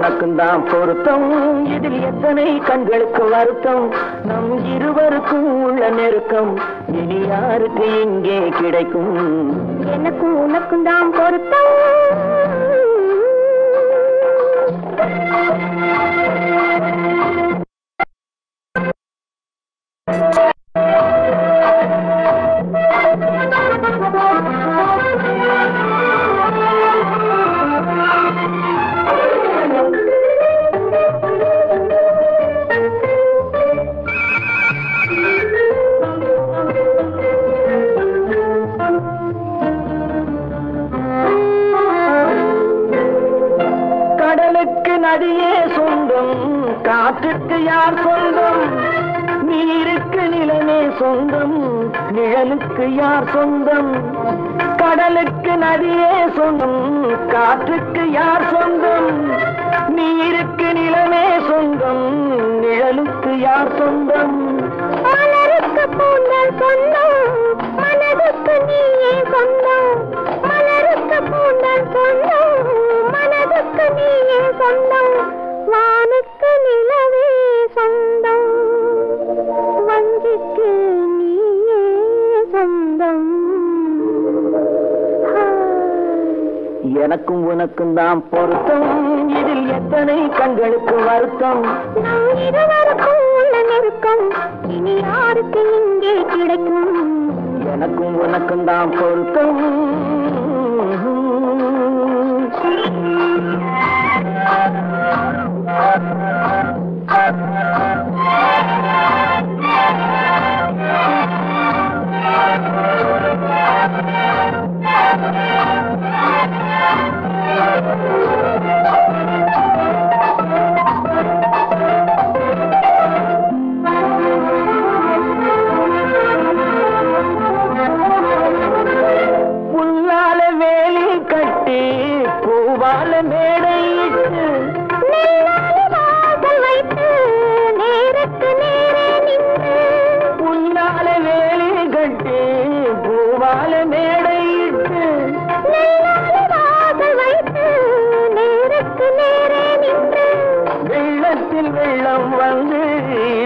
உனக்கும் தான் பொருத்தம் இதில் எத்தனை கண்களுக்கு வருத்தம் நம் இருவருக்கும் உள்ள நெருக்கம் இனி யாருக்கு இங்கே கிடைக்கும் எனக்கும் உனக்கும் தான் பொருத்தம் நதியே சொந்தம் காற்றுக்கு யார் சொந்தம் நீருக்கு நிலமே சொந்தம் நிழலுக்கு யார் சொந்தம் கடலுக்கு நதியே சொந்தம் காற்றுக்கு யார் சொந்தம் நீருக்கு நிலமே சொந்தம் நிழலுக்கு யார் சொந்தம் மலருக்கு பூந்தல் சொந்தம் மனதுக்கு நீயே சொந்தம் மலருக்கு பூந்தல் சொந்தம் மனதுக்கு நீயே சொந்தம் வானுக்கு நிலவே சொந்தம் வஞ்சிக்கு நீயே சொந்தம் எனக்கும் உனக்கும் தான் பொருத்தம் இதில் எத்தனை கண்களுக்கு வருத்தம் இருவருக்கும் உள்ள நெருக்கம் இனி யாருக்கு இங்கே கிடைக்கும் எனக்கும் உனக்கும் தான் பொருத்தம் புல்லால வேலி கட்டி பூவால மேடையிட்டு வைத்து நேருக்கு நேரே நின்று புல்லால வேலி கட்டி பூவால மேடையிட்டு வைத்து நேருக்கு நேரே நின்று வெள்ளத்தில் வெள்ளம் வந்து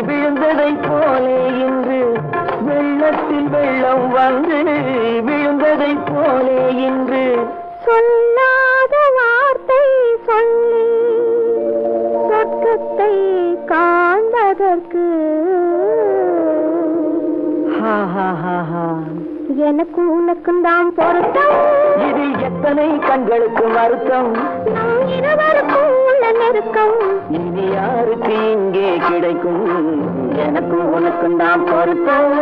விழுந்ததை போலே இன்று வெள்ளத்தில் வெள்ளம் வந்து விழுந்ததை போலே இன்று சொல்லாத வார்த்தை சொல்லி சொர்க்கத்தை காண்பதற்கு எனக்கு உனக்கும் தான் பொருத்தம் இதில் எத்தனை கண்களுக்கு வருத்தம் இருவருக்கும் உள்ள நெருக்கம் இனி யாருக்கு இங்கே கிடைக்கும் எனக்கும் உனக்கும் தான் பொருத்தம்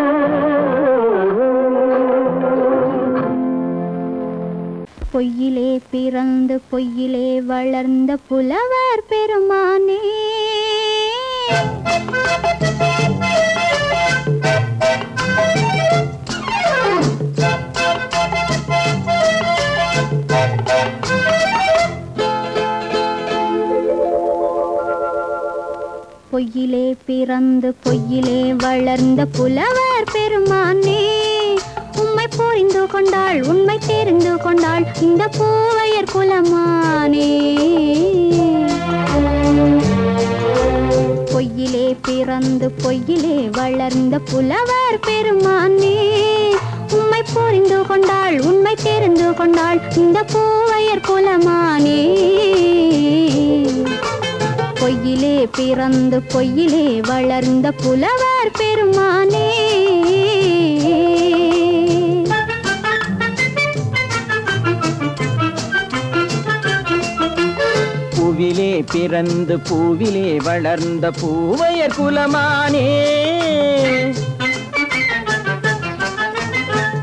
பொய்யிலே பிறந்து பொய்யிலே வளர்ந்த புலவர் பெருமானே பொய்யிலே பிறந்து பொய்யிலே வளர்ந்த புலவர் பெருமானே உம்மை புரிந்து கொண்டாள் உண்மை தெரிந்து கொண்டாள் இந்த பூவையர் குலமானே பொய்யிலே பிறந்து பொய்யிலே வளர்ந்த புலவர் பெருமானே உம்மை புரிந்து கொண்டாள் உண்மை தெரிந்து கொண்டாள் இந்த பூவையர் குலமானே பொய்யிலே பிறந்து பொய்யிலே வளர்ந்த புலவர் பெருமானே பூவிலே பிறந்து பூவிலே வளர்ந்த பூவையர் குலமானே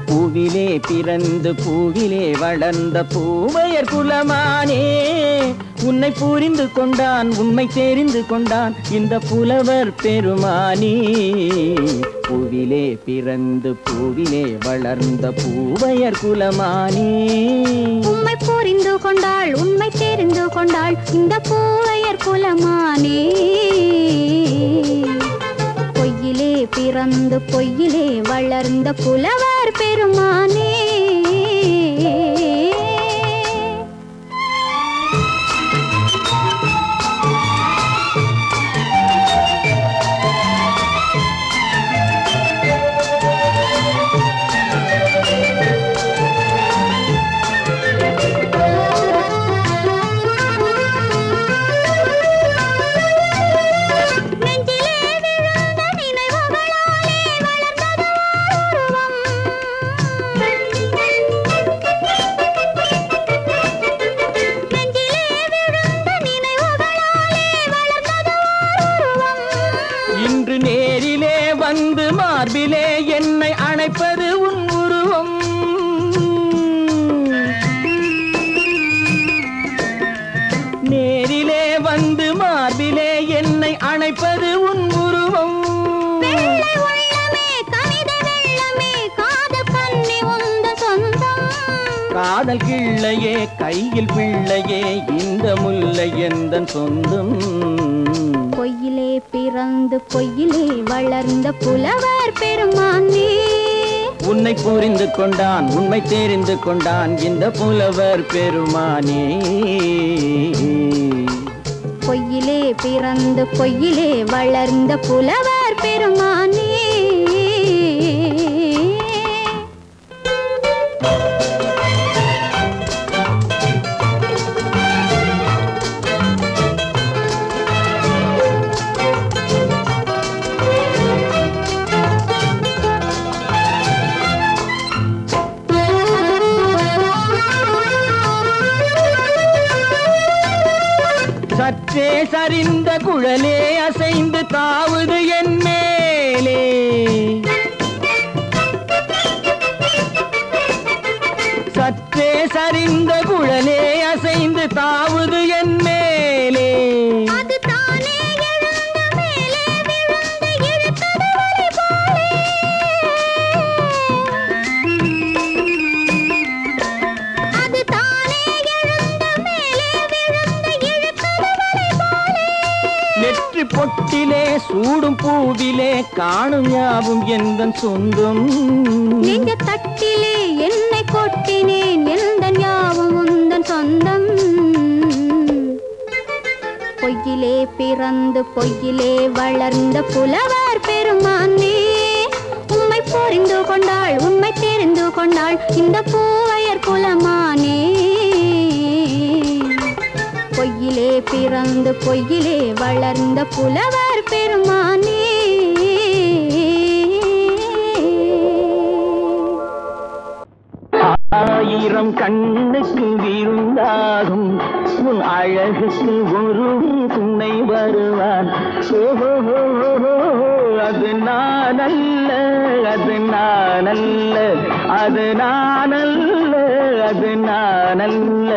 பூவிலே பிறந்து பூவிலே வளர்ந்த பூவையர் குலமானே உன்னை புரிந்து கொண்டான் உண்மை தெரிந்து கொண்டான் இந்த புலவர் பெருமானே பூவிலே பிறந்து பூவிலே வளர்ந்த பூவையர் குலமானே உம்மை புரிந்து கொண்டாள் உண்மை தெரிந்து கொண்டாள் இந்த பூவையர் குலமானே பொய்யிலே பிறந்து பொய்யிலே வளர்ந்த புலவர் பெருமானே காதல் கிள்ளையே கையில் பிள்ளையே இந்த முல்லை எந்தன் சொந்தம். பொய்யிலே பிறந்து பொய்யிலே வளர்ந்த புலவர் பெருமானே. உன்னை புரிந்து கொண்டான் உண்மை தெரிந்து கொண்டான் இந்த புலவர் பெருமானே. பொய்யிலே பிறந்து பொய்யிலே வளர்ந்த புலவர் பெருமானே. சற்றே சரிந்த குழலே அசைந்து தாவுது என் மேலே. சற்றே சரிந்த குழலே அசைந்து தாவுது என் மேலே. அது தானே எழுந்த மேலே விழுந்து இழுத்தது வலை போலே. அது தானே எழுந்த மேலே விழுந்து இழுத்தது வலை போலே. நெற்றி பொட்டிலே சூடும் பூவிலே காணும் யாவும் எந்தன் சொந்தம். நெஞ்ச தட்டிலே என்னை கொட்டினேன் எந்தன் யாவும் உந்தன் சொந்தம். பொய்யிலே பிறந்து பொய்யிலே வளர்ந்த புலவர் பெருமானே. உம்மை புரிந்து கொண்டாள் உண்மை தெரிந்து கொண்டாள் இந்த பூவையர் குலமானே. பொய்யிலே பிறந்து பொய்யிலே வளர்ந்த புலவர் பெருமானே. ஆயிரம் கண்ணுக்கு விருந்தாகும் உன் அழகுக்கு ஒரு துணை வருவான். அது நான் அல்ல அது நான் அல்ல அது நான் அல்ல அது நான் அல்ல.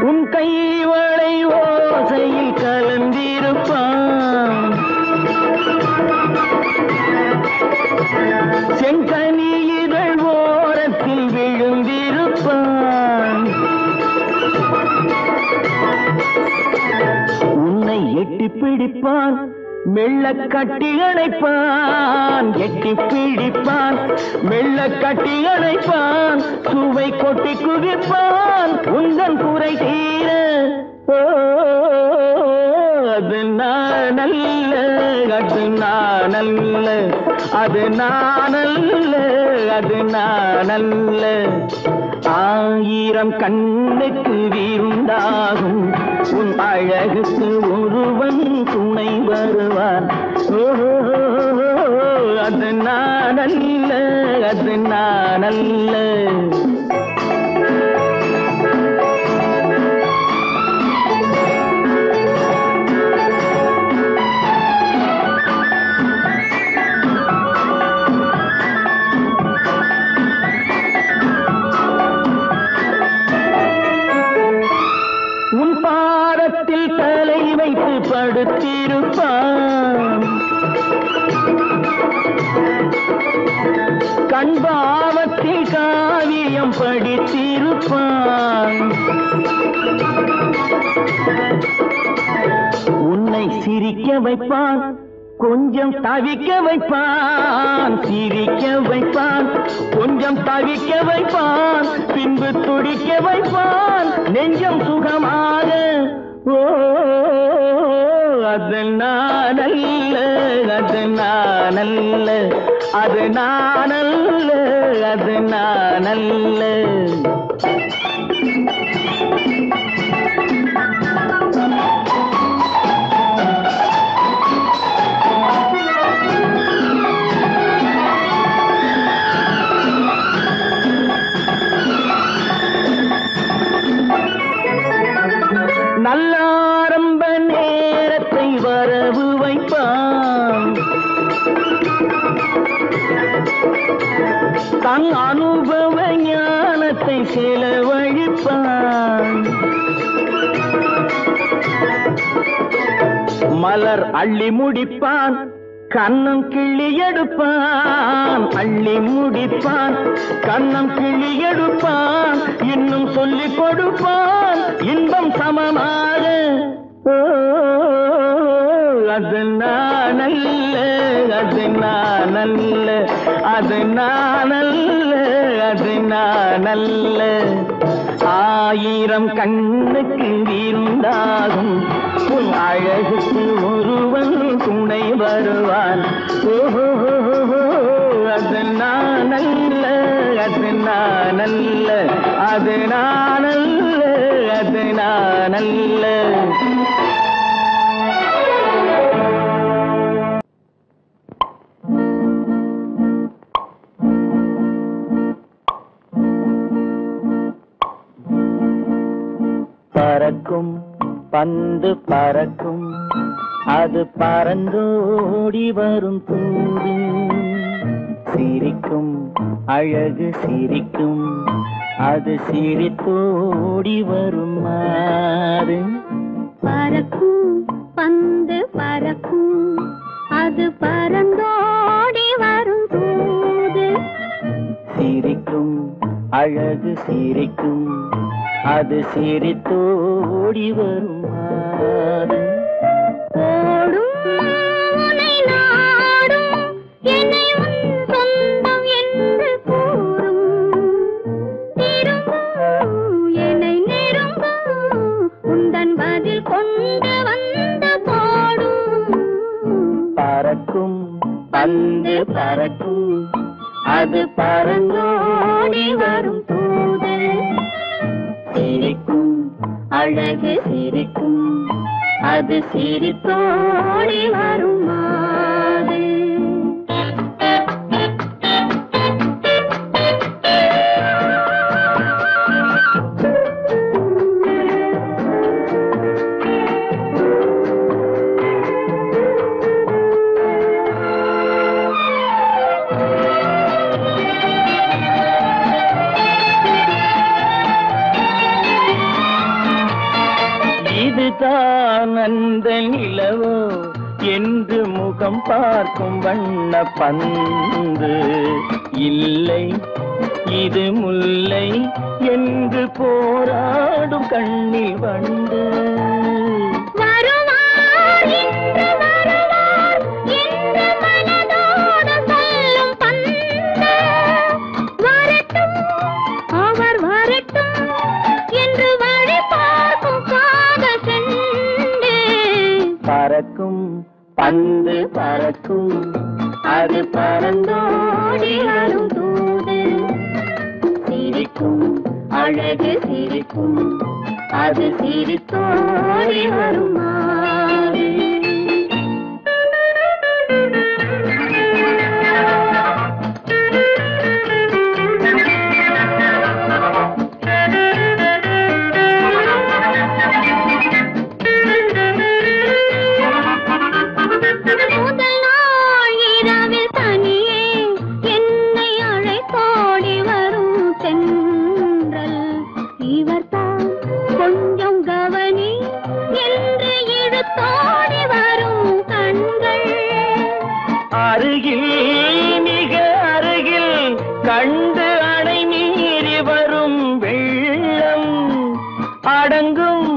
உன் கைவளை ஓசையில் கலந்திருப்பான். செங்கனி இதழ் ஓரத்தில் விழுந்திருப்பான். உன்னை எட்டி பிடிப்பான் மெல்ல கட்டி அணைப்பான். எட்டி பிடிப்பான் மெல்ல கட்டி அணைப்பான். சுவை கொட்டி குதிப்பான் உந்தன் குறை தீர. அது நான் அல்ல அது நான் அல்ல அது நான் அல்ல அது நான் அல்ல. ஆயிரம் கண்ணுக்கு விருந்தாகும் உன் அழகுக்கு ஒருவன் துணை வருவான். அது நான் அல்ல அது நான் அல்ல. உன் பாதத்தில் தலை வைத்து படுத்திருப்பான். கண்பாவத்தில் காவியம் படித்திருப்பான். உன்னை சிரிக்க வைப்பான் கொஞ்சம் தவிக்க வைப்பான். சிரிக்க வைப்பான் கொஞ்சம் தவிக்க வைப்பான். பின்பு துடிக்க வைப்பான் நெஞ்சம் சுகமாக. அது நான் அல்ல அது நான் அல்ல அது நான் அல்ல அது நான் அல்ல. நல்ல ஆரம்ப நேரத்தை வரவு வைப்பான். தன் அனுபவ ஞானத்தை செலவழிப்பான். மலர் அள்ளி முடிப்பான், கண்ணம் கிள்ளி எடுப்பான். அள்ளி முடிப்பான், கண்ணம் கிள்ளி எடுப்பான். இன்னும் சொல்லிக் கொடுப்பான் இன்பம் சமமாக. அது நானல்ல, அது நானல்ல, அது நானல்ல, அது நானல்ல. ஆயிரம் கண்ணுக்கு விருந்தாகும் உன் அழகுக்கு ஒருவன் துணை வருவான். அது நானல்ல, அது நானல்ல, அது நானல்ல, அது நானல்ல. பறக்கும் பந்து பறக்கும், அது பறந்தோடி வரும் தூது. சிரிக்கும் அழகு சிரிக்கும், அது சிரித்தோடி வரும் மாறு. பறக்கும் பந்து பறக்கும், அது பறந்தோடி வரும் தூது. சிரிக்கும் அழகு சிரிக்கும், அது சிரித்தோடி வரும் மாறு. ஓடும் உன்னை நாடும், என்னை உன் சொந்தம் என்று கூறும். திரும்பும் என்னை நெருங்கும், உந்தன் பதில் கொண்டு வந்து போடும். பறக்கும் பந்து பறக்கும், அது பறந்தோடி வரும் தூது. சிரிக்கும் அழகு சிரிக்கும், அது சிரித்தோடி வரும் மாறு. இதுதான் அந்த நிலவோ என்று முகம் பார்க்கும் வண்ண பந்து. இல்லை இது முல்லை என்று போராடும் கண்ணில் வண்டு. வருவார் என்று வருவார் என்று மனதோடு சொல்லும் பந்து. வரட்டும் அவர் வரட்டும் என்று வழி பார்க்கும் காதல் செண்டு. பறக்கும் பந்து பறக்கும், அது பறந்தோடி வரும் தூது. சிரிக்கும் அழகு சிரிக்கும், அது சிரித்தோடி வரும் மாறு. முதல் நாள் இரவில் தனியே என்னை அழைத்தோடி வரும் தென்றல். இவர்தான் கொஞ்சம் கவனி என்று இழுத்தோடி வரும் கண்கள். அருகில் மிக அருகில் கண்டு அணை மீறி வரும் வெள்ளம். அடங்கும்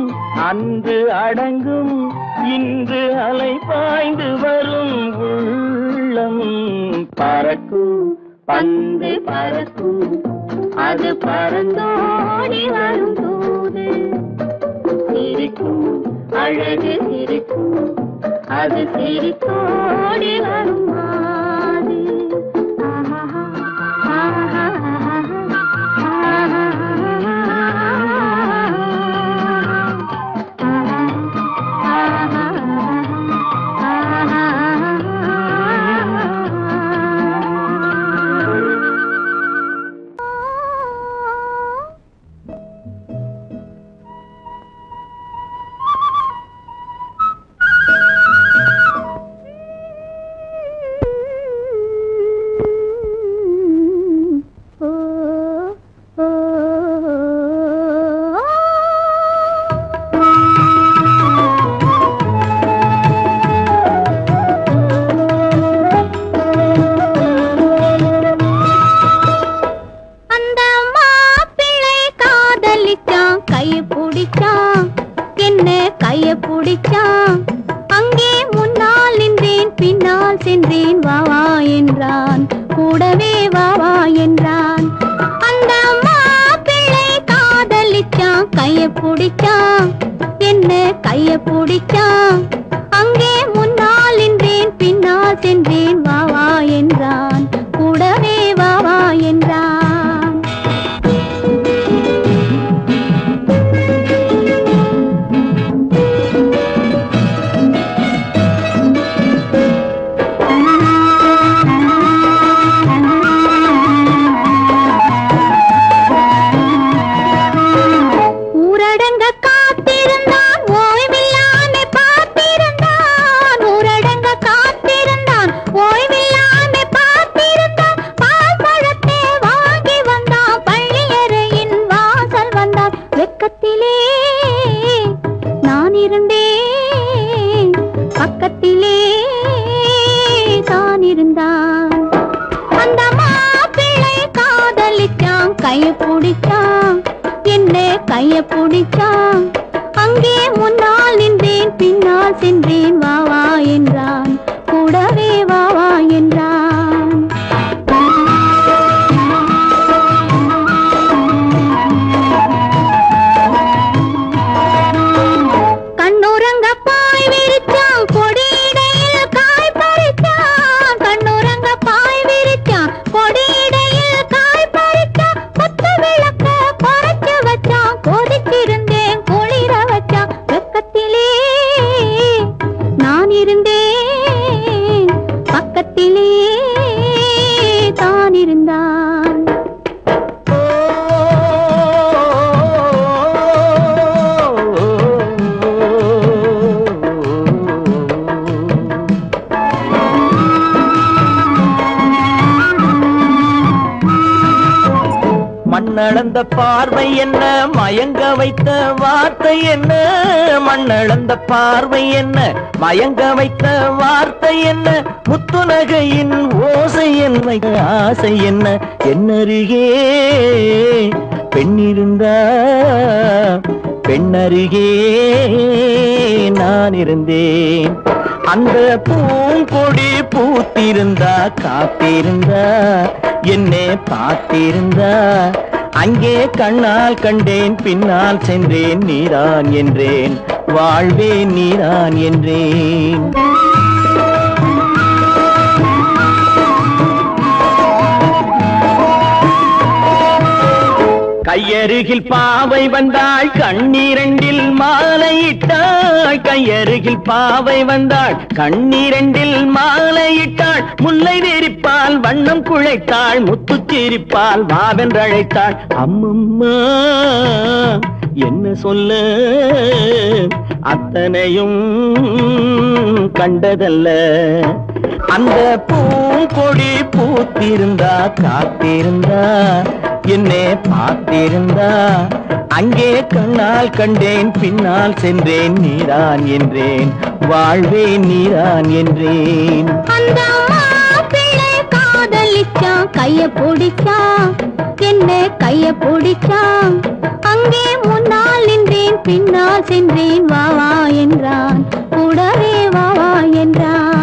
அன்று அடங்கும், இன்று அலை பாய்ந்து வரும் உள்ளம். பறக்கும் பந்து பறக்கும், அது பறந்தோடி வரும் தூது. சிரிக்கும் அழகு சிரிக்கும், அது சிரித்தோடி வரும் மாறு. ஆஹா ஆஹா என்றான், கூடவே வா வா என்றான். அந்த மாப்பிள்ளை காதலிச்சான், கைய பிடிச்சான், என்ன கைய பிடிச்சான். அங்கே முன்னால் நின்றேன், பின்னால் சென்றேன், வா வா என்றான், கூடவே வா வா என்றான். கைய பிடிச்சான், என்ன கைய பிடிச்சான். அங்கே முன்னால் நின்றேன், பின்னால் சென்றேன், வா வா என்றான், கூடவே வா வா என்றான். கண்ணுறங்க பாய் விரிச்சான், கொடியிடையில் காய் பறிச்சான். கண்ணுறங்க பாய் விரிச்சான், கொடியிடையில் காய் பறிச்சான். கொத்து விளக்க குறைச்சு வச்சான், கொதிச்சிருந்தேன் குளிர வச்சான். வெக்கத்திலே நான் இருந்தேன், பக்கத்திலே தான் இருந்தான். மண்ணளந்த பார்வை என்ன, மயங்க வைத்த வார்த்தை என்ன. மண்ணளந்த பார்வை என்ன, மயங்க வைத்த வார்த்தை என்ன. முத்துநகையின் ஓசை என்ன, ஆசை என்ன. என்னருகே பெண்ணிருந்தா, பெண்ணருகே நான் இருந்தேன். அந்த பூங்கொடி பூத்திருந்தா, காத்திருந்தா, என்னை பார்த்திருந்தா. அங்கே கண்ணால் கண்டேன், பின்னால் சென்றேன், நீதான் என்றேன், வாழ்வே நீதான் என்றேன். கையருகில் பாவை வந்தாள், கண்ணீரண்டில் மாலையிட்டாள். கையருகில் பாவை வந்தாள், கண்ணீரண்டில் மாலையிட்டாள். முல்லை நெறிப்பால் வண்ணம் குழைத்தாள், முத்துச்சிரிப்பால் வாவென்றழைத்தாள். அம்மம்மா என்ன சொல்ல, அத்தனையும் கண்டதல்ல. அந்த பூங்கொடி பூத்திருந்தா, காத்திருந்தா, என்னை பார்த்திருந்தா. அங்கே கண்ணால் கண்டேன், பின்னால் சென்றேன், நீதான் என்றேன், வாழ்வே நீதான் என்றேன். அந்த மாப்பிள்ளை காதலிச்சான், கைய பிடிச்சான், என்ன கைய பிடிச்சான். அங்கே முன்னால் நின்றேன், பின்னால் சென்றேன், வா வா என்றான், கூடவே வா வா என்றான்.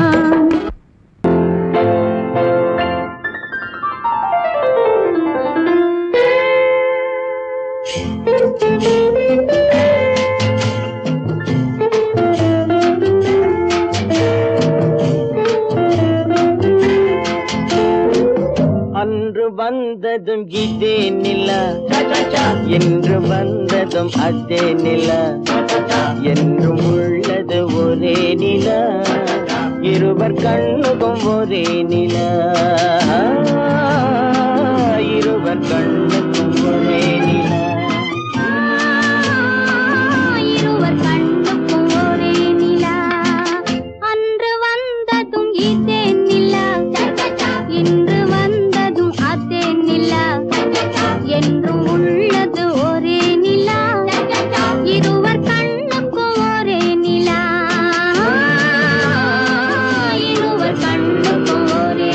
அன்று வந்ததும் இதே நிலா, என்று வந்ததும் அதே நிலா. என்றும் உள்ளது ஒரே நிலா, இருவர் கண்ணுக்கும் ஒரே நிலா. இருவர் கண்ணுக்கும் ஒரே நிலா. இருவர் கண்ணுக்கும் ஒரே நிலா. அன்று வந்ததும் இதே நிலா, இன்று வந்ததும் அதே நிலா. என்றும் உள்ளது ஒரே நிலா, இருவர் கண்ணுக்கும் ஒரே நிலா. இருவர் கண்ணுக்கும் ஒரே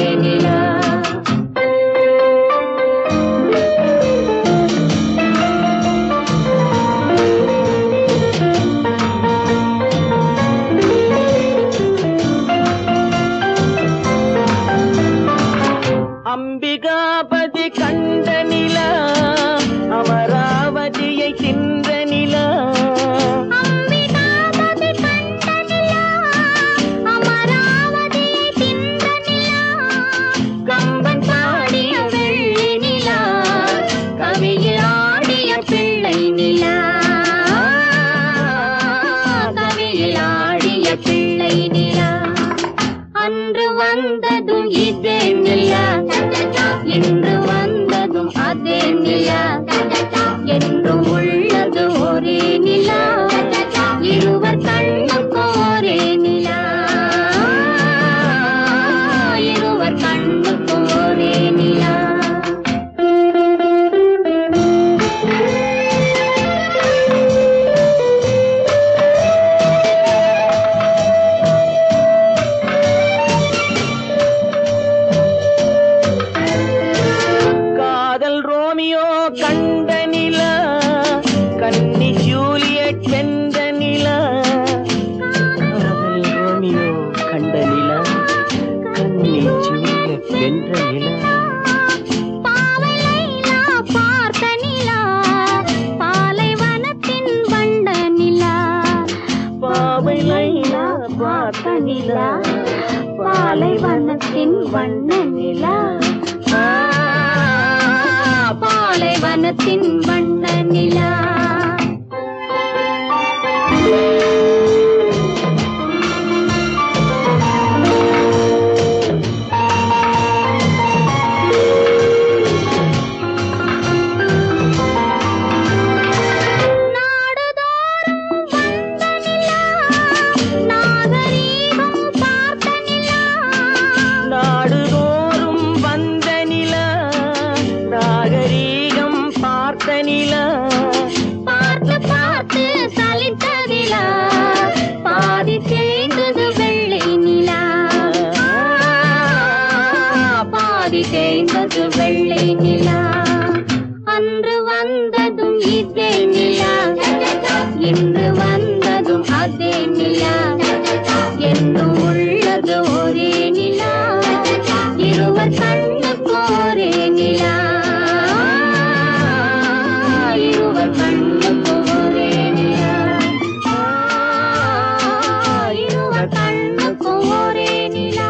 கண்ட நிலா அமராவதியை தின்ற நிலா அம்பிகாபதி கண்ட நிலா அமராவதியை தின்ற நிலா கம்பன் பாடிய வெள்ளி நிலா கவியில் ஆடிய பிள்ளை நிலா கவியில் ஆடிய பிள்ளை நிலா அன்று வந்ததும் இதே நிலா இன்று வந்ததும் அதே நிலா என்றும் உள்ளது ஒரே நிலா இருவர் கண்ணுக்கும் ஒரே நிலா இருவர் கண்ணுக்கும் ஒரே நிலா கண்ட நிலா கன்னி ஜூலியட் வென்ற நிலா காதல் ரோமியோ கண்ட நிலா கன்னி ஜூலியட் வென்ற நிலா பாவை லைலா பார்த்த நிலா பாலைவனத்தின் வண்ட நிலா பாவை லைலா பார்த்த நிலா பாலைவனத்தின் வண்ண நிலா பாலைவனத்தின் வண்ண நிலா பார்த்து பார்த்து சலித்ததிலா பாதி தேய்ந்தது வெள்ளை நிலா பாதி தேய்ந்தது வெள்ளை நிலா அன்று வந்ததும் இதே நிலா இன்று வந்ததும் அதே நிலா என்றும் உள்ளது ஒரே நிலா இருவர் கண்ணுக்கு ஒரே நிலா இருவர் கண்ணுக்கு ஒரே நிலா இருவர் கண்ணுக்கு ஒரே நிலா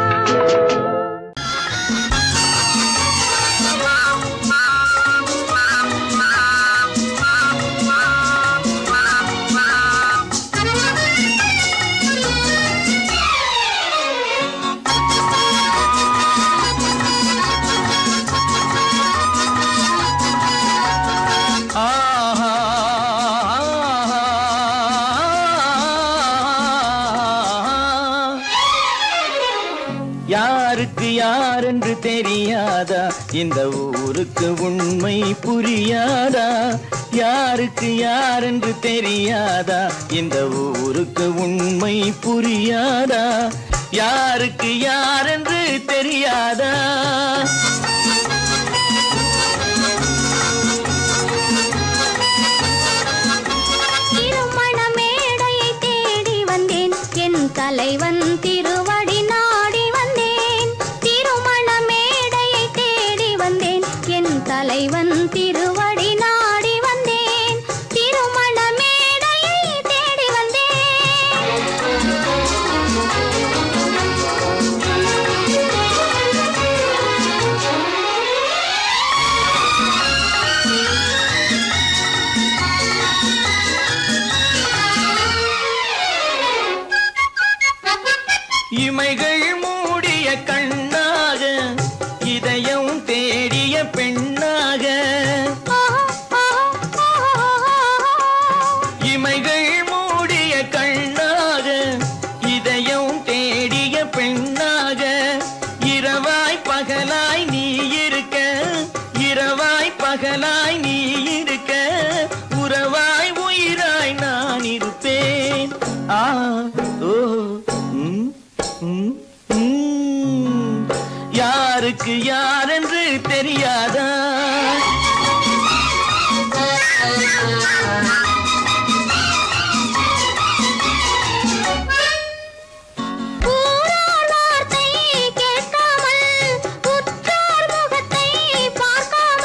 யாருக்கு யாரென்று தெரியாதா இந்த ஊருக்கு உண்மை புரியாதா யாருக்கு யாரென்று தெரியாதா இந்த ஊருக்கு உண்மை புரியாதா யாருக்கு யாரென்று தெரியாதா திருமண மேடையை தேடி வந்தேன் என் தலைவன் திருவடி நாடி வந்தேன் திருமண மேடையை தேடி வந்தேன் என் தலைவன் திருவடி நாடி வந்தேன் திருமண மேடையை தேடி இமைகள் மூடிய கண்ணாக இதயம் தேடிய பெண்ணாக இமைகள் மூடிய கண்ணாக இதயம் தேடிய பெண்ணாக இரவாய் பகலாய் நீ இருக்க இரவாய் பகலாய் நீ இருக்க உறவாய் உயிராய் நான் இருப்பேன் ஆ ஓ யாருக்கு யாரென்று தெரியாதா ஊரார் வார்த்தை கேட்காமல் உற்றார் முகத்தை பார்க்காமல்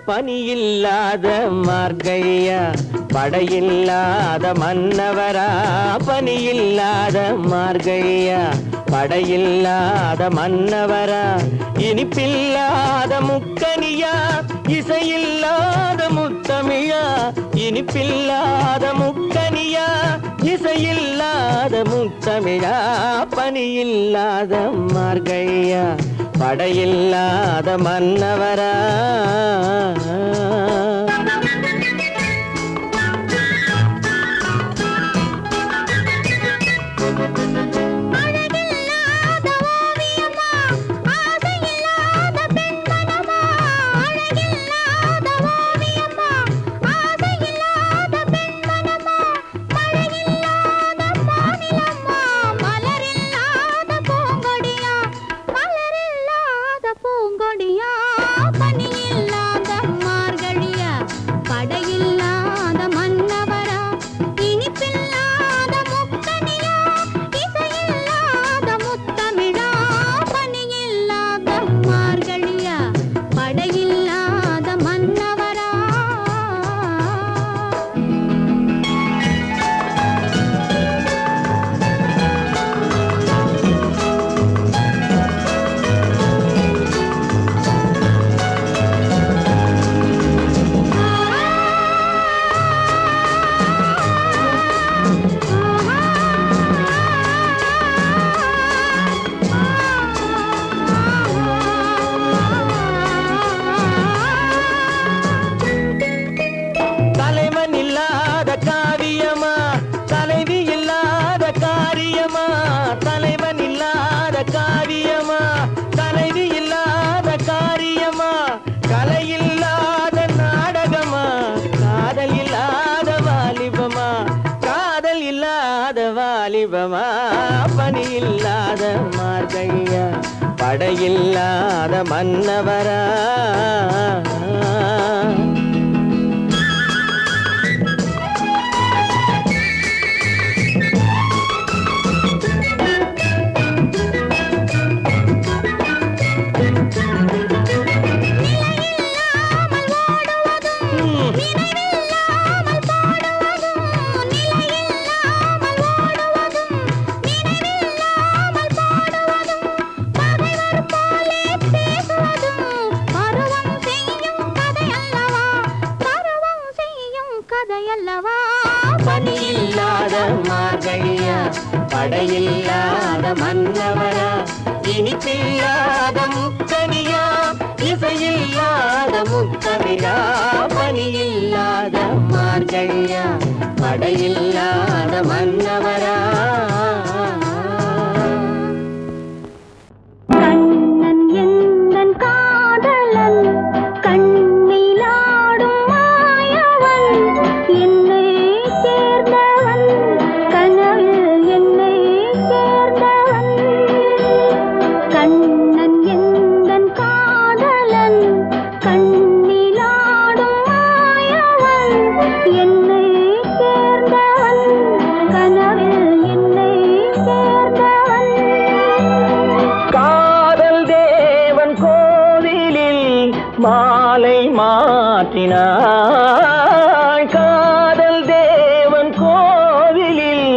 பனியில்லாத மார்கழியா படையில்லாத மன்னவரா பனியில்லாத மார்கழியா படையில்லாத மன்னவரா இனிப்பில்லாத முக்கனியா இசையில்லாத முத்தமிழா இனிப்பில்லாத முக்கனியா இசையில்லாத முத்தமிழா பனியில்லாத மார்கழியா படையில்லாத மன்னவரா பனியில்லாத மார்கழியா படையில்லாத மன்னவரா பனியில்லாத மார்கழியா படையில்லாத மன்னவரா இனிப்பில்லாத முக்கனியா இசையில்லாத முத்தமிழா பனியில்லாத மார்கழியா படையில்லாத மன்னவரா மாலை மாற்றினாள் காதல் தேவன் கோவிலில்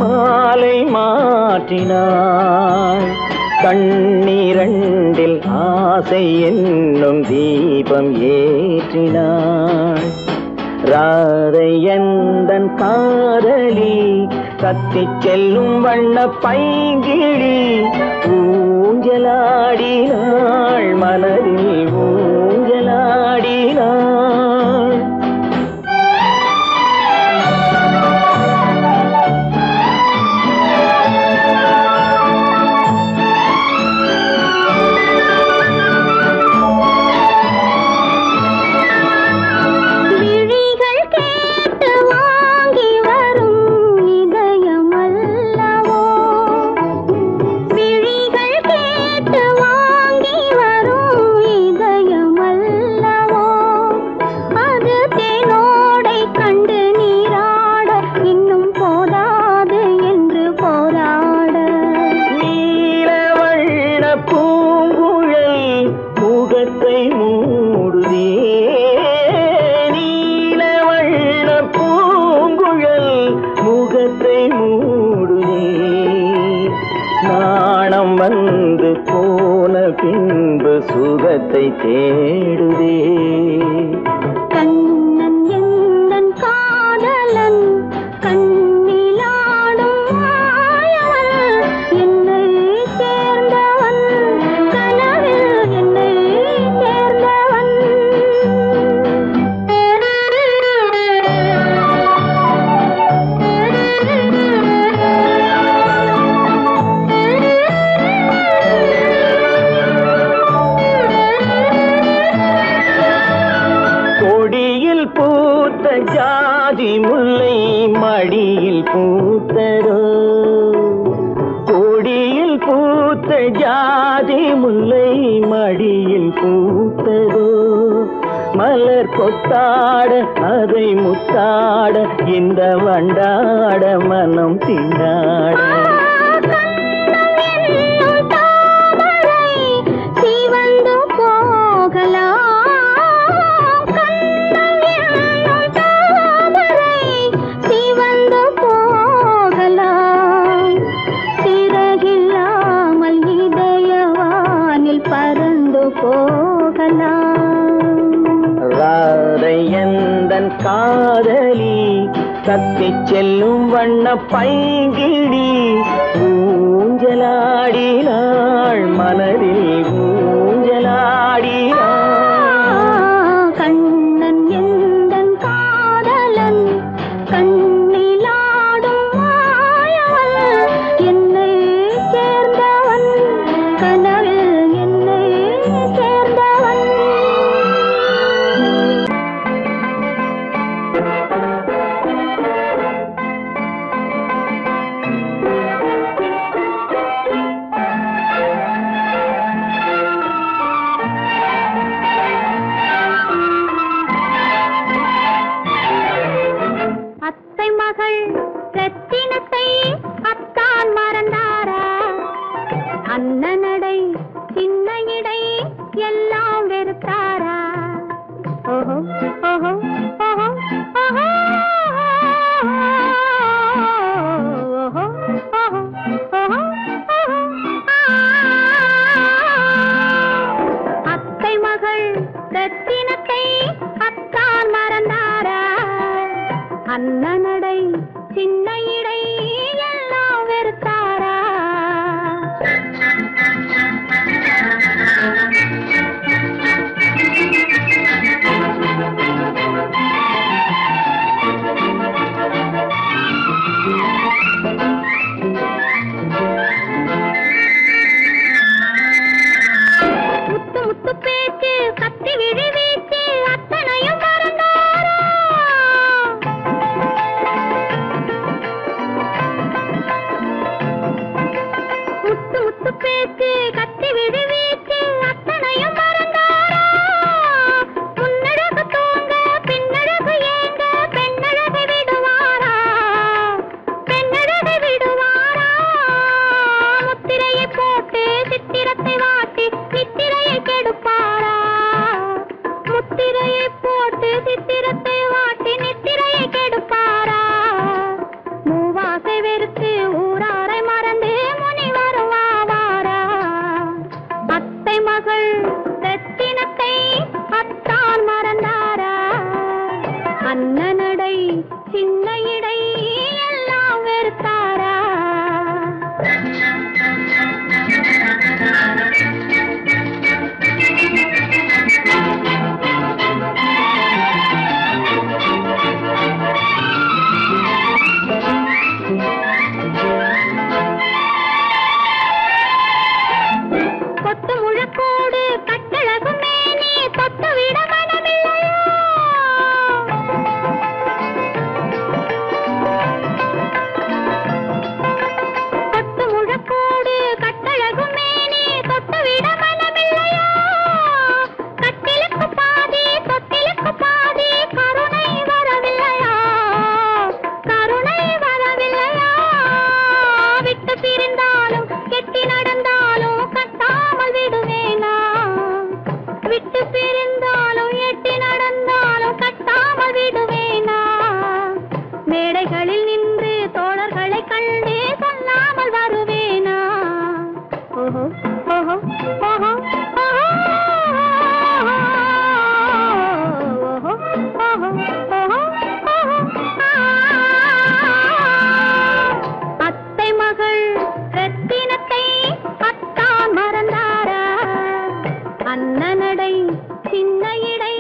மாலை மாற்றினாள் கண்ணீரண்டில் ஆசை என்னும் தீபம் ஏற்றினாள் ராதை எந்தன் காதலி கத்திச் செல்லும் வண்ண பைங்கிழி ஊஞ்சலாடினாள் மலரில் ஊஞ்சலாடினாள் விழிகள் வந்து போன பின்பு சுகத்தை தேடுதே. கண்ணன் எந்தன் காதலன் கண்ணிலாடும் மாயவன் என்னை சேர்ந்தவன் கனவில் என்னை சேர்ந்தவன். கொடியில் பூத்த ஜாதி முல்லை மடியில் பூத்ததோ. கொடியில் பூத்த ஜாதி முல்லை மடியில் பூத்ததோ. மலர் கொத்தாட அதை முத்தாட இந்த வண்டாட மனம் திண்டாட. சிவந்து போகலாம் ராதையந்தன் காதலி தத்தி செல்லும் வண்ண பைங்கிடி ஊஞ்சலாடினாள் மனதில் ஊஞ்சலாடினாள். கண்ணன் எந்தன் காதலன் கண்ணிலாடும் மாயவன் என்னை சேர்ந்தவன் கனவில் என்னை சேர்ந்தவன். அத்தை மகள் ரத்தினத்தை அத்தான் மறந்தாரா? அண்ணனடை சின்ன இடை எல்லாம் வெறுத்தாரா? ஓஹோ ஓஹோ ஓஹோ ஓஹோ ஓஹோ ஓஹோ ஓஹோ. அத்தை மகள் ரத்தினத்தை அத்தான் மறந்தாரா? அண்ணனடை சின்ன இடை எல்லாம் வெறுத்தாரா? முத்து முத்து பேச்சு கத்தி விழி வீச்சு அத்தனையும் மறந்தாரா? முத்து முத்து பேச்சு கத்தி விழி வீச்சு அத்தனையும் மறந்தாரா? முன்னழகு தூங்க பின்னழகு ஏங்க பெண்ணழகு விடுவாரா? பெண்ணழகு விடுவாரா? முத்திரையை போட்டு சித்திரத்தை வாட்டி நித்திரையை கெடுப்பாரா? முத்திரையை போட்டு சித்திரத்தை வாட்டி நித்திரையை கெடுப்பாரா? மூவாசை வெறுத்து ஊராரை மறந்து முனி வருவாரா? அத்தை மகள் ரத்தினத்தை அத்தான் மறந்தாரா? அண்ணனடை சின்ன இடை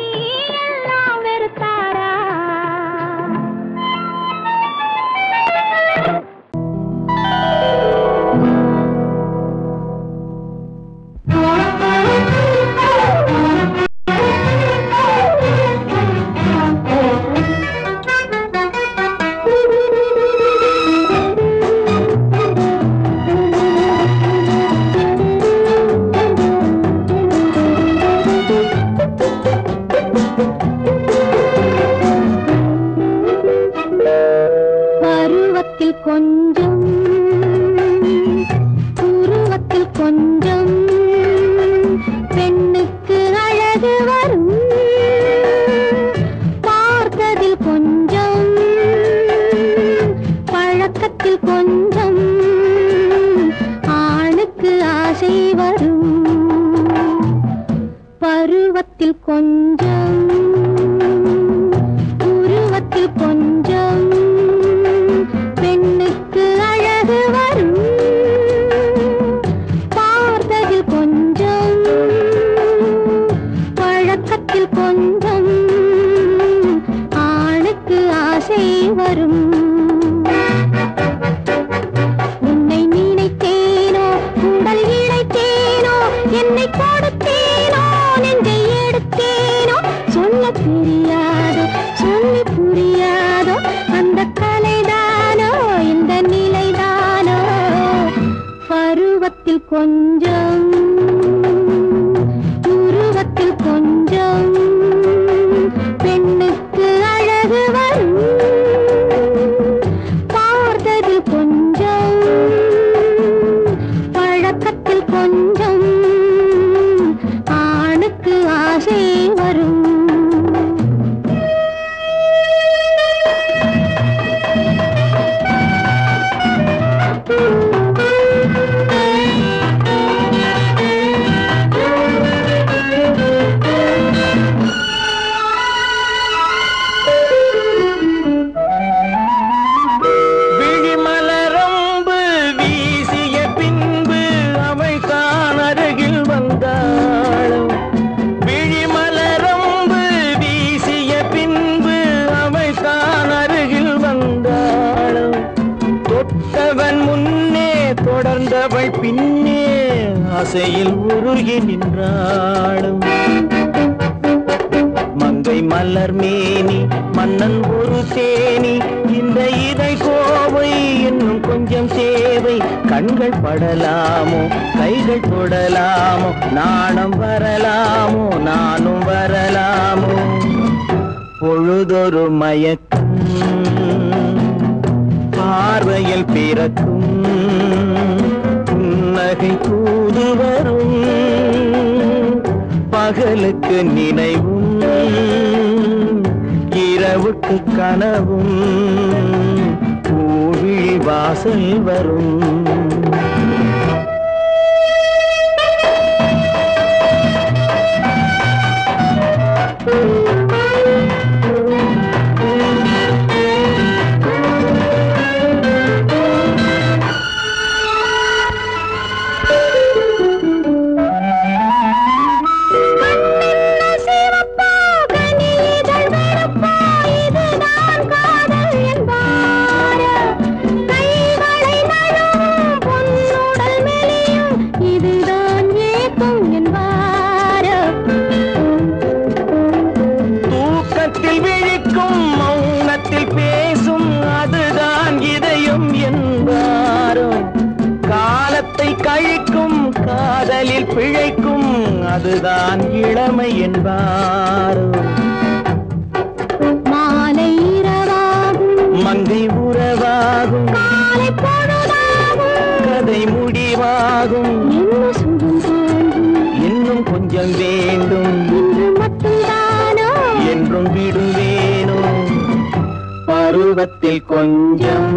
எல்லாம் வெறுத்தாரா? பருவத்தில் கொஞ்சம் உருவத்தில் கொஞ்சம் பெண்ணுக்கு அழகு வரும். பார்த்ததில் கொஞ்சம் பழக்கத்தில் கொஞ்சம் ஆணுக்கு ஆசை வரும். பருவத்தில் கொஞ்சம் உருவத்தில் கொஞ்சம் பெண்ணுக்கு அழகு வரும். பார்த்ததில் கொஞ்சம் பழக்கத்தில் கொஞ்சம் ஆணுக்கு ஆசை வரும். உன்னை நினைத்தேனோ உடல் இழைத்தேனோ என்னை கொடுத்தேனோ நெஞ்சை எடுத்தேனோ சொல்ல தெரியாதோ சொல்லி புரியாதோ அந்த கலைதானோ இந்த நிலைதானோ. பருவத்தில் கொஞ்சம் உருவத்தில் கொஞ்சம் பெண்ணுக்கு அழகு வரும். பார்த்ததில் கொஞ்சம் பழக்கத்தில் கொஞ்சம் ஆணுக்கு ஆசை வரும். விழிமலரம்பு வீசிய பின்பு அவை தான் அருகில் வந்தாளும். விழிமலரம்பு வீசிய பின்பு அவை தான் அருகில் வந்தாளும். தொட்டவன் முன்னே தொடர்ந்தவள் பின்னே ஆசையில் உருகி நின்றாளும். மங்கை மலர் மேனி மன்னன் ஒரு தேனி இந்த இதை கோவை இன்னும் கொஞ்சம் தேவை. கண்கள் படலாமோ கைகள் தொடலாமோ நாணம் வரலாமோ நானும் வரலாமோ. பொழுதொரு மயக்கம் பார்வையில் பிறக்கும் புன்னகை தூது வரும். பகலுக்கு நினைவும் இரவுக்கு கனவும் பூவிழி வாசல் வரும். கழிக்கும் காதலில் பிழைக்கும் அதுதான் இளமை என்பாரோ. மாலை இரவாகும் மங்கை உறவாகும் காலை பொழுதாகும் கதை முடிவாகும். என்ன சுகம் தோன்றும் இன்னும் கொஞ்சம் வேண்டும் இன்று மட்டும்தானோ என்றும் விடுவேனோ. பருவத்தில் கொஞ்சம்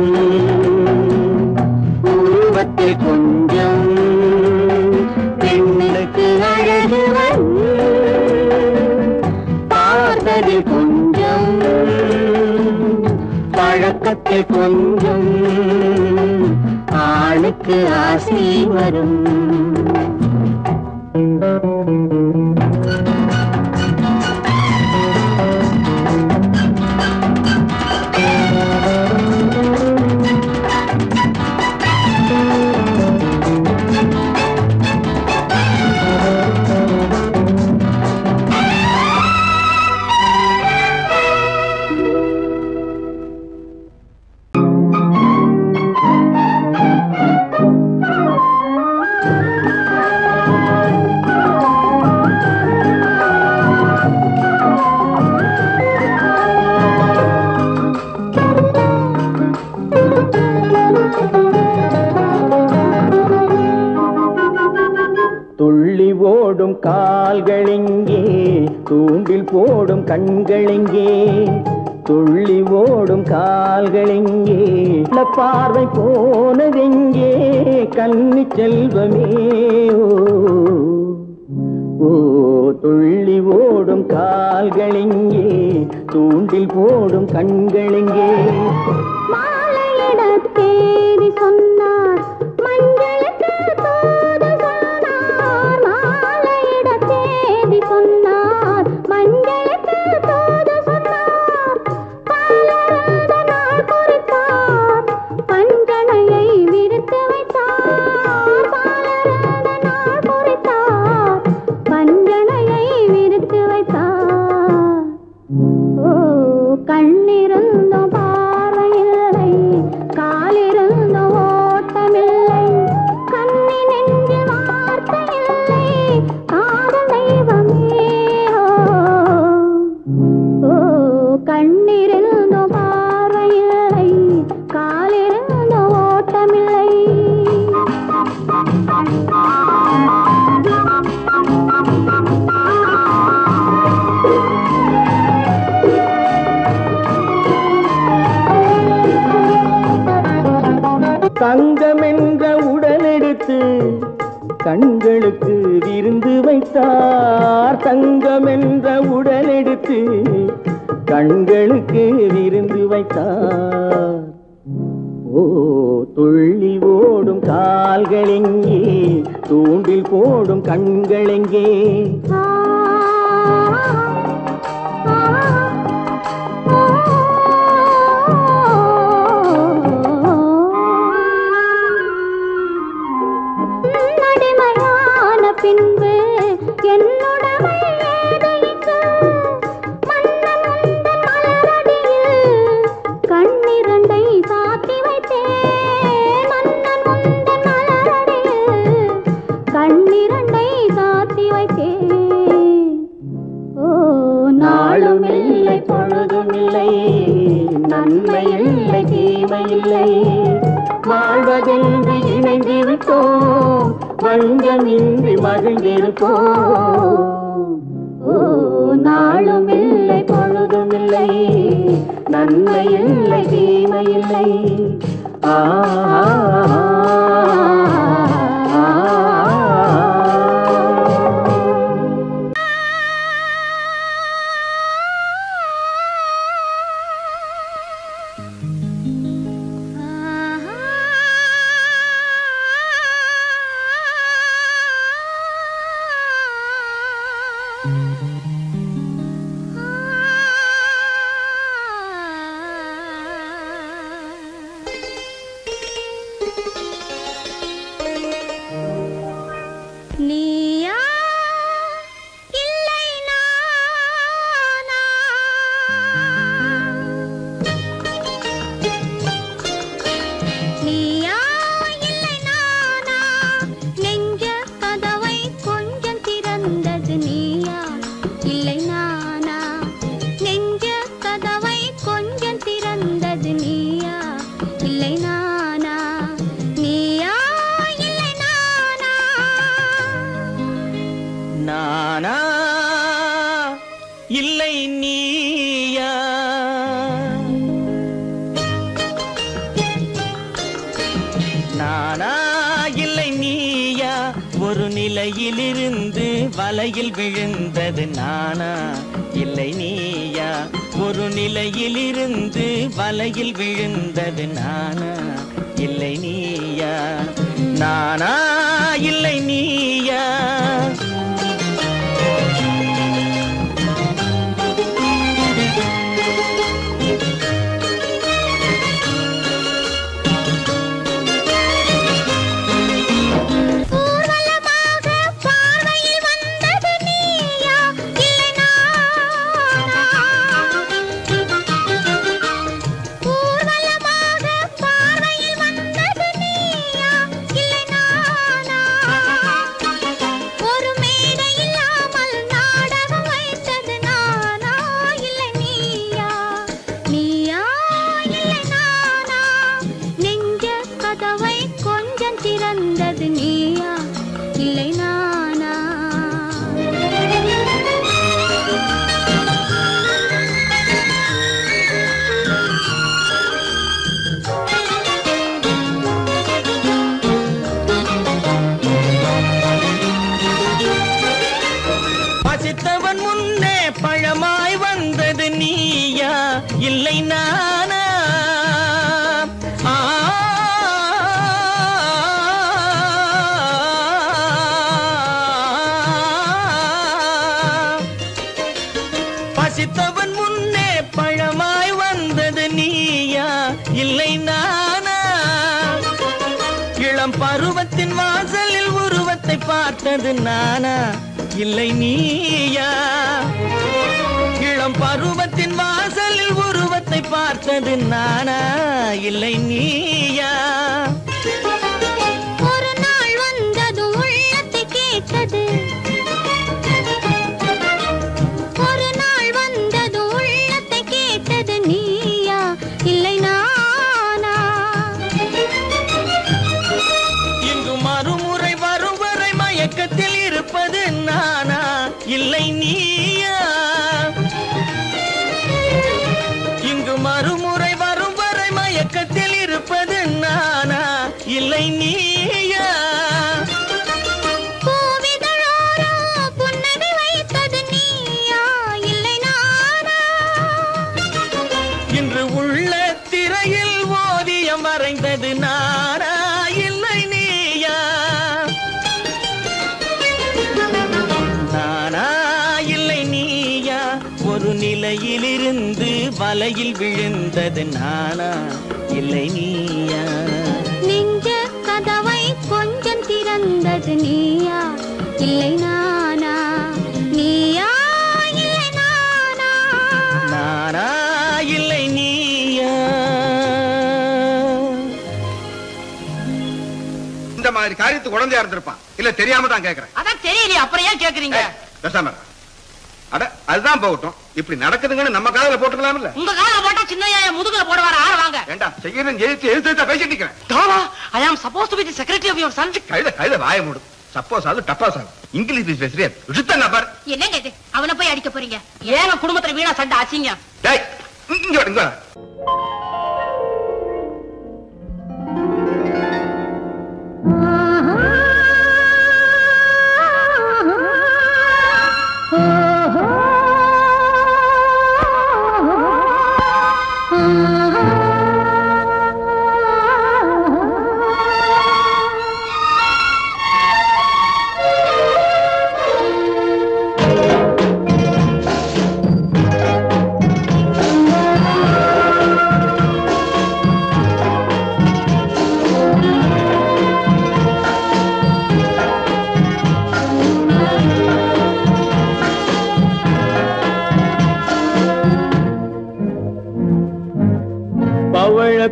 உருவத்தில் கொஞ்சம் பழக்கத்தில் கொஞ்சம் பழக்கத்தில் கொஞ்சம் ஆளுக்கு ஆசை வரும். துள்ளி ஓடும் கால்களெங்கே தூண்டில் போடும் கண்களெங்கே துள்ளி ஓடும் கால்களெங்கே பார்வை போனதெங்கே கன்னி செல்வமே ஓ துள்ளி ஓடும் கால்களெங்கே தூண்டில் போடும் கண்களெங்கே மாலையிட தேதி சொன்னார் மஞ்சளுக்கு தூது சொன்னார் மாலையிட தேதி சொன்னார் மஞ்சளுக்கு தூது சொன்னார் காலராத நாள் குறித்தார் பஞ்சனையை விரித்து வைத்தார் காலராத நாள் குறித்தார் பஞ்சனையை விரித்து வைத்தார் ஓ கண்ணிருந்தும் பார்வையில்லை காலிருந்தும் ஓட்டமில்லை கண்ணி நெஞ்சில் வார்த்தையில்லை காதல் தெய்வமே ஓ கண்ணிருந்தும் பார்வையில்லை காலிருந்தும் ஓட்டமில்லை தங்கம் என்ற உடலெடுத்து கண்களுக்கு விருந்து வைத்தார் தங்கம் என்ற உடலெடுத்து கண்களுக்கு விருந்து வைத்தார் ஓ துள்ளி ஓடும் கால்களெங்கே தூண்டில் போடும் கண்களெங்கே பின்பு என்னுடமை ஏது இங்கு மன்னன் உந்தன் மலரடியில் கண்ணிரண்டை சாத்தி வைத்தேன் மன்னன் உந்தன் மலரடியில் கண்ணிரண்டை சாத்தி வைத்தேன் ஓ நாளும் இல்லை பொழுதும் இல்லை நன்மை இல்லை தீமை இல்லை வாழ்வதென்று இணைந்து விட்டோம் வஞ்சமின்றி மகிழ்ந்திருப்போம் ஓ நாளும் இல்லை பொழுதும் இல்லை நன்மை இல்லை தீமை இல்லை ஆ நீயா இல்லை நானா நீயா இல்லை நானா நெஞ்ச கதவை கொஞ்சம் திறந்தது நீயா இல்லை நானா நெஞ்ச கதவை கொஞ்சம் திறந்தது நீயா இல்லை நானா நீயா இல்லை நானா நானா இல்லை நீயா நானா இல்லை நீயா ஒரு நிலை நிலையிலிருந்து வலையில் விழுந்தது நானா இல்லை நீயா? ஒரு நிலையிலிருந்து வலையில் விழுந்தது நானா இல்லை நீயா? நானா இல்லை நீயா? பசித்தவன் முன்னே பழமாய் வந்தது நீயா இல்லை நானா? பசித்தவன் முன்னே பழமாய் வந்தது நீயா இல்லை நானா? இளம் பருவத்தின் வாசலில் உருவத்தை பார்த்தது நானா இல்லை நீயா? இளம் பருவத்தின் வாசலில் உருவத்தை பார்த்தது நானா இல்லை நீயா? ஒரு நாள் வந்தது உள்ளத்தை கேட்டது, ஒரு நாள் வந்தது உள்ளத்தை கேட்டது நீயா இல்லை நானா? இங்கு மறுமுறை வரும் வரை மயக்கத்தில் இருப்பது நானா இல்லை நீயா? இங்கு மறுமுறை வரும் வரை மயக்கத்தில் இருப்பது நானா இல்லை நீயா? பூவிதழோரோ புன்னகை வைத்தது நீயா இல்லை நானா? இன்று உள்ள திரையில் ஓவியம் வரைந்தது நானா இல்லை நீயா? நானா இல்லை நீயா? ஒரு நிலையிலிருந்து வலையில் விழுந்தது நானா இல்லை நீயா? நெஞ்ச கதவை கொஞ்சம் திறந்தது நீயா இல்லை நானா? நீயா இல்லை நானா? நானா இல்லை நீயா? இந்த மாதிரி காரியத்துக்கு குழந்தையா இருந்திருப்பான் இல்ல தெரியாம தான் கேக்குறேன். அதான் தெரியலையே, அப்புறம் ஏன் கேக்குறீங்க? பேசாம இரு. அட அதுதான் போகட்டும், இப்படி நடக்குதுங்கன்னு நம்ம காதுல போட்டுக்கலாம்ல. உங்க கால போட்டா சின்னையா முதுகுல போடுவாரு, ஆள வாங்க. ஏண்டா செய்யறேன் எழுத்து பேசிட்டு இருக்கிறேன். தாவா, I am supposed to be the secretary of your son. கைத வாய மூடு. சப்போஸ் அது டப்பாஸ் ஆகும். இங்கிலீஷ் பேசுறியா? விசுத்தங்க பாரு. என்னங்க இது? அவனை போய் அடிக்க போறீங்க? ஏங்க குடும்பத்துல வீணா சண்டை அசிங்க? டேய் இங்க வா, இங்க வா.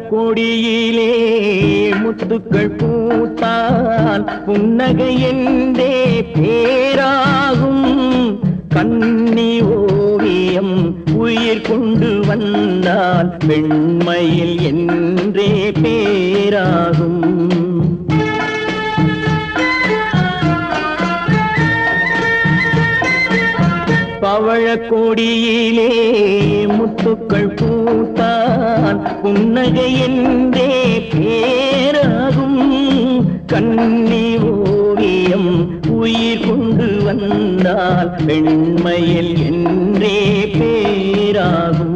கொடியிலே முத்துக்கள் பூத்தால் புன்னகை என்றே பேராகும். கன்னி ஓவியம் உயிர் கொண்டு வந்தால் பெண்மையில் என்றே பேராகும். பவழக்கொடியிலே முத்துக்கள் பூத்தான் புன்னகை என்றே பேராகும். கன்னி ஓவியம் உயிர் கொண்டு வந்தால் பெண்மையில் என்றே பேராகும்.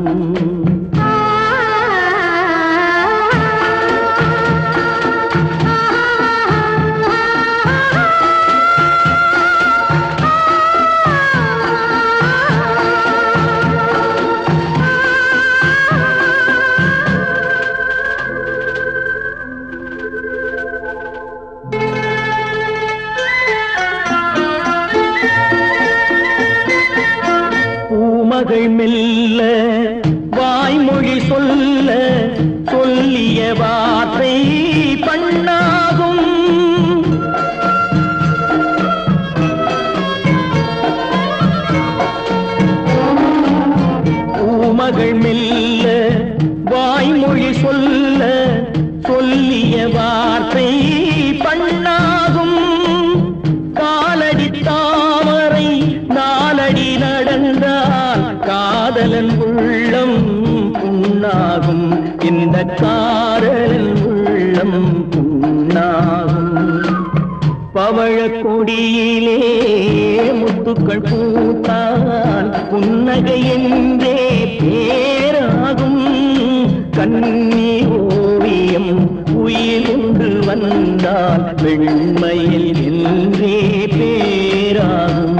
மகள் மெல்ல வாய்மொழி சொல்ல சொல்லிய வார்த்தை பண்ணாகும். பூமகள் மெல்ல வாய்மொழி சொல்ல சொல்லிய வார்த்தை பண்ணாகும். காலடி தாமரை நாலடி நடந்தால் காதலன் உள்ளம் புண்ணாகும். இந்த காதலன் உள்ளம் புண்ணாகும். பவழக் கொடியிலே முத்துக்கள் பூத்தால் புன்னகை என்றே பேராகும். கண்ணி ஓவியம் உயிர் கொண்டு வந்தால் வெண்மையில் என்றே பேராகும்.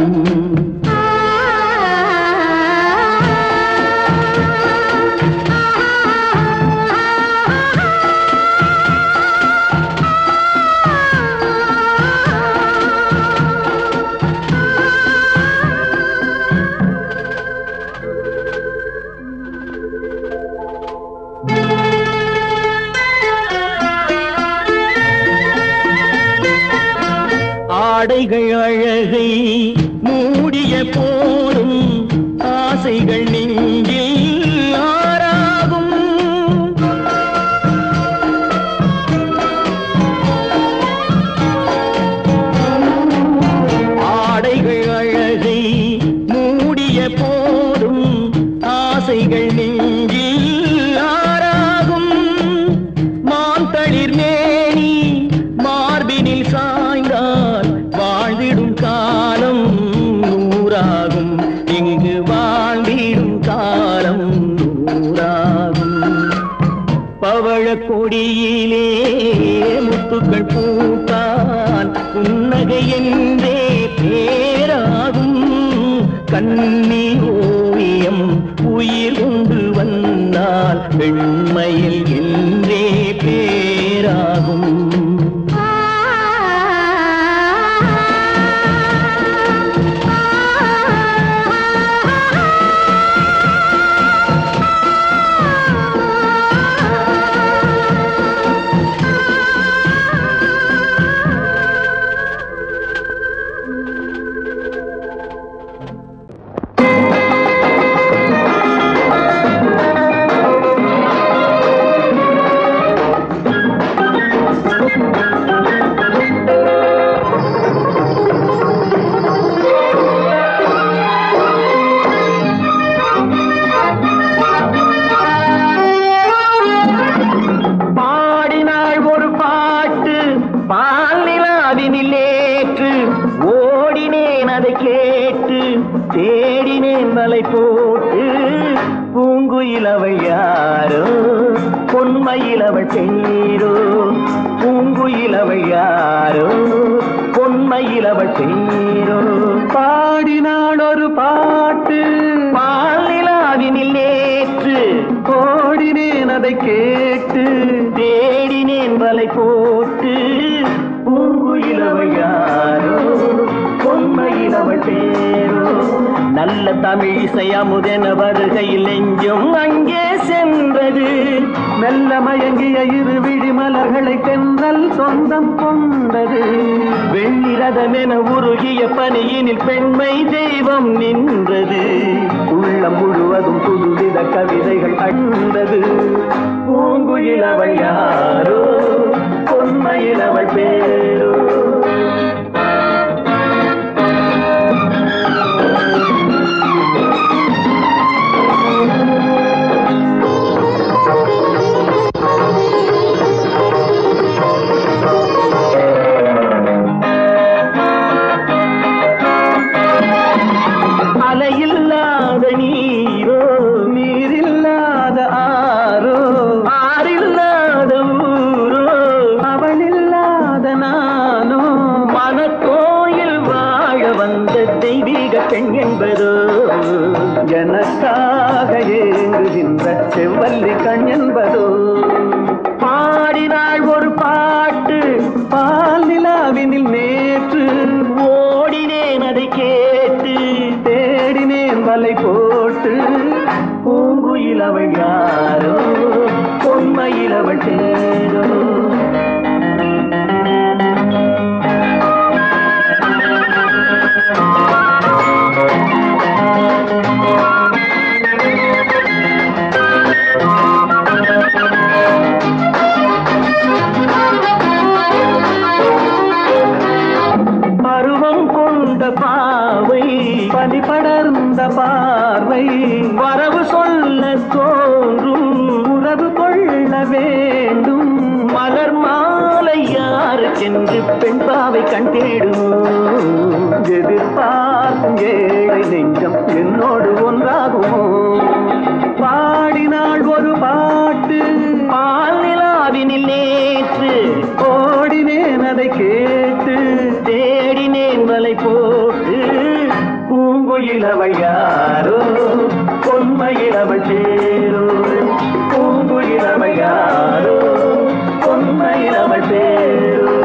ஆடைகள் அழகை மூடிய போதும் ஆசைகள் நெஞ்சில் ஆறாகும். ஆடைகள் அழகை மூடிய போதும் ஆசைகள் நெஞ்சில் ஆறாகும். மாந்தளிர் மேனி மார்பினில் சாய்ந்தால் வாழ்ந்திடும் காலம் நூறாகும். இங்கு வாழ்ந்திடும் காலம் நூறாகும். பவழக் கொடியிலே முத்துக்கள் பூத்தால் புன்னகை என்றே பேராகும். கண்ணி ஓவியம் உயிர் கொண்டு வந்தால் பெண்மையில் என்றே பேராகும். தேடினேன் வலை போட்டு பூங்குயில் அவள் யாரோ பொன்மையில் அவள் தேரோ. பூங்குயில் அவள் யாரோ பொன்மையில் அவள் தேரோ. பாடினாள் ஒரு பாட்டு பாலிலாவினில் நேற்று ஓடினேன் அதை கேட்டு தேடினேன் வலை போட்டு பூங்குயில் அவள் யாரோ பொன்மையில் அவள் தேரோ. நல்ல தமிழ் இசை அமுதென வருகையில் நெஞ்சும் அங்கே சென்றது. மெல்ல மயங்கிய இரு விழி மலர்களை தென்றல் சொந்தம் கொண்டது. வெண்ணிரதமென உருகிய பனியினில் பெண்மை தெய்வம் நின்றது. உள்ளம் முழுவதும் புதுவித கவிதைகள் அண்டது. பூங்குயில் அவள் யாரோ பொன்மையில் அவள் பேரோ. வந்த தெய்வீக பெண் என்பதோ எனக்காக ஏங்குகின்ற செவ்வல்லி கண் என்பதோ பாடினாள் ஒரு பாட்டு பால் நிலாவினில் நேற்று ஓடினேன் அதை கேட்டு தேடினேன் வலை போட்டு பூங்குயில் அவள் யாரோ பொன்மையில் அவள் தேரோ பாவை பனி படர்ந்த பார்வை வரவு சொல்ல தோன்றும் உறவு கொள்ள வேண்டும் மலர் மாலை யாருக்கென்று பெண் பாவை கண் தேடும் எதிர்பார்க்கும் ஏழை நெஞ்சம் என்னோடு ஒன்றாகுமோ பாடினாள் ஒரு பாட்டு பால் நிலாவினில் நேற்று ஓடினேன் அதை கேட்டு தேடினேன் வலை போட்டு பூங்குயில் அவள் யாரோ பொன்மையில் அவள் சேரோ பூங்குயில் அவள் யாரோ பொன்மையில் அவள் சேரோ